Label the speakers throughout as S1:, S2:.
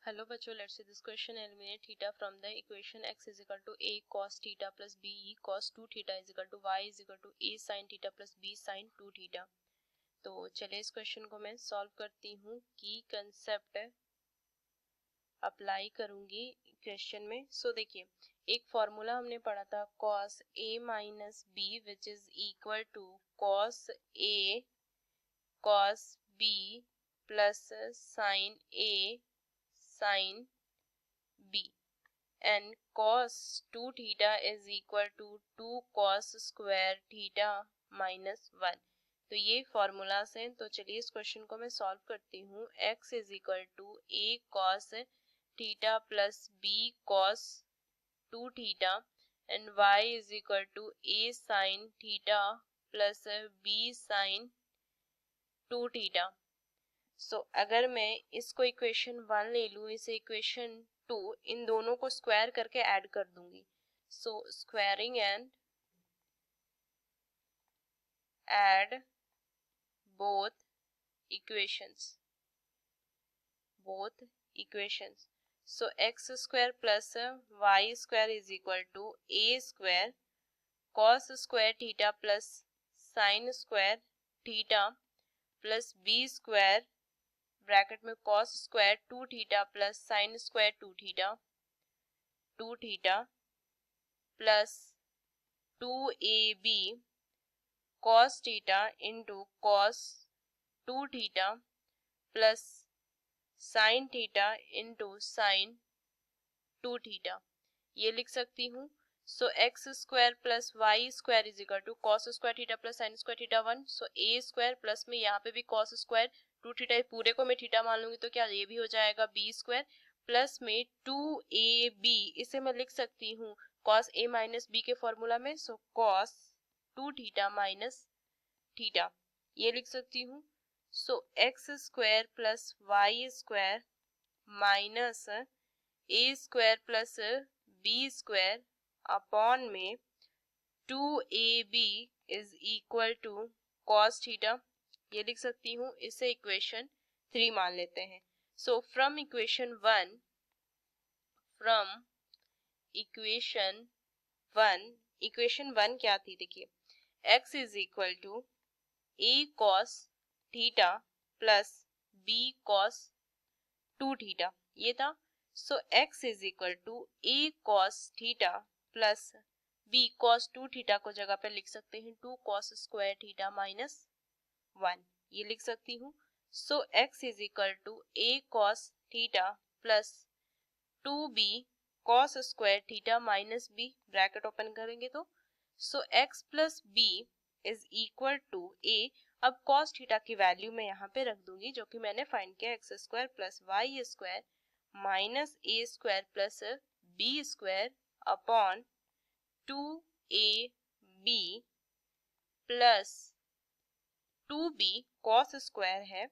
S1: Hello बच्चों, let's see this question. Eliminate theta from the equation x is equal to a cos theta plus b cos 2 theta is equal to y is equal to a sin theta plus b sin 2 theta. तो चलिए इस question को मैं solve करती हूँ की concept apply करूँगी question में. सो देखिए, एक फॉर्मूला हमने पढ़ा था cos a minus b which is equal to cos a cos b plus sin a sin b and cos 2 theta is equal to 2 cos square theta minus 1. तो ये formulas हैं. तो चलिए इस क्वेश्चन को मैं सॉल्व करती हूँ. x is equal to a cos theta plus b cos 2 theta and y is equal to a sin theta plus b sin 2 theta. So अगर मैं इसको इक्वेशन 1 ले लूँ, इसे इक्वेशन 2, इन दोनों को स्क्वायर करके ऐड कर दूंगी. So squaring and add both equations. So x square plus y square is equal to a square cos square theta plus sine square theta plus b square bracket में cos square 2 theta plus sine square 2 theta plus 2ab cos theta into cos 2 theta plus sine theta into sine 2 theta. ये लिख सकती हूँ. So x square plus y square is equal to cos square theta plus sine square theta 1. So A square plus में यहाँ पे भी cos square 2 theta, पूरे को मैं थीटा मान लूंगी तो क्या ये भी हो जाएगा बी स्क्वायर प्लस में 2ab, इसे मैं लिख सकती हूँ कॉस ए माइनस बी के फॉर्मूला में. So cos 2 theta minus theta ये लिख सकती हूँ. So x square plus y square minus a square plus b square upon में 2ab is equal to cos theta ये लिख सकती हूँ. इसे इक्वेशन 3 मान लेते हैं. सो फ्रॉम इक्वेशन 1 क्या थी देखिए, x is equal to a cos theta plus b cos 2 theta ये था. So x is equal to a cos theta plus b cos 2 theta को जगह पे लिख सकते हैं 2 cos स्क्वायर थीटा माइनस 1 ये लिख सकती हूँ. So x is equal to a cos theta plus 2b cos square theta minus b bracket open करेंगे तो so x plus b is equal to a. अब cos थीटा की value मैं यहाँ पे रख दूंगी जो कि मैंने फाइंड किया x square plus y square minus a square plus b square upon 2ab plus 2b cos square है,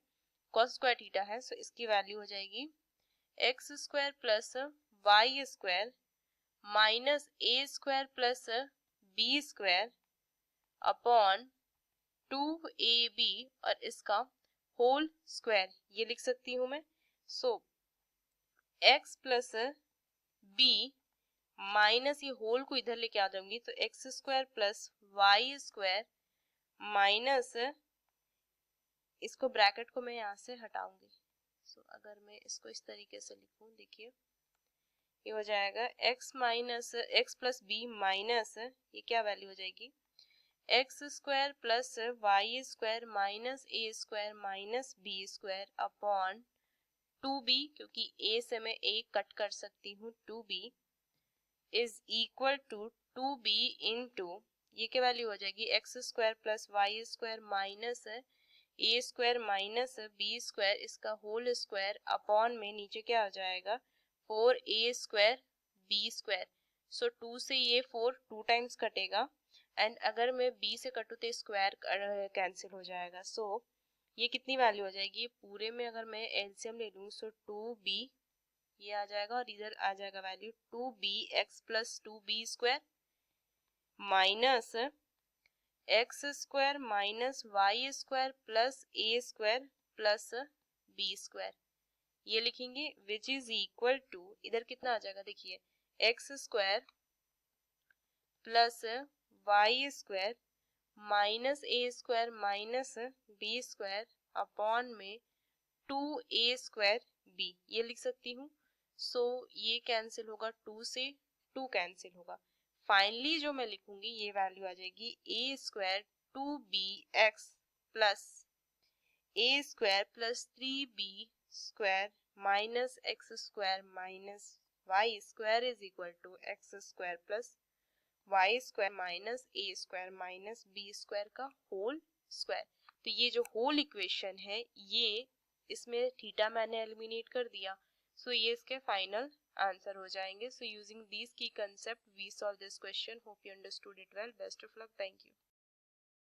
S1: cos स्क्वायर थीटा है. सो इसकी वैल्यू हो जाएगी x square plus y square minus a square plus b square upon 2ab और इसका whole square ये लिख सकती हूँ मैं. So x plus b minus ये होल को इधर लेके आ जाऊंगी तो x square plus y square minus इसको ब्रैकेट को मैं यहाँ से हटाऊंगी. सो अगर मैं इसको इस तरीके से लिखूं देखिए ये हो जाएगा x minus x plus b minus ये क्या वैल्यू हो जाएगी x square plus y square minus a square minus b square upon 2b, क्योंकि a से मैं a कट कर सकती हूँ 2b is equal to 2b into ये क्या वैल्यू हो जाएगी x square plus y square minus a square minus b square इसका होल स्क्वायर अपॉन में नीचे क्या हो जाएगा 4a स्क्वायर बी स्क्वायर. सो 2 से ये 4 2 टाइम्स कटेगा एंड अगर मैं b से कटूँ तो स्क्वायर कैंसिल हो जाएगा. सो ये कितनी वैल्यू हो जाएगी पूरे में अगर मैं एलसीएम ले लूँ सो 2b ये आ जाएगा और इधर आ जाएगा value 2bx plus 2b square minus x square minus y square plus a square plus b square ये लिखेंगे विच इज इक्वल टू, इधर कितना आ जाएगा देखिए, x square plus y square minus a square minus b square upon में 2a² b, ये लिख सकती हूँ। सो ये कैंसिल होगा, 2 से 2 कैंसिल होगा। फाइनली जो मैं लिखूंगी ये वैल्यू आ जाएगी a² 2bx plus a² plus 3b² minus x² minus y² is equal to x² plus y² minus a² minus b² का होल स्क्वायर। तो ये जो होल इक्वेशन है, ये इसमें थीटा मैंने एलिमिनेट कर दिया, सो ये इसके फाइनल आंसर हो जाएंगे। So using these key concept we solve this question. Hope you understood it well. Best of luck. Thank you.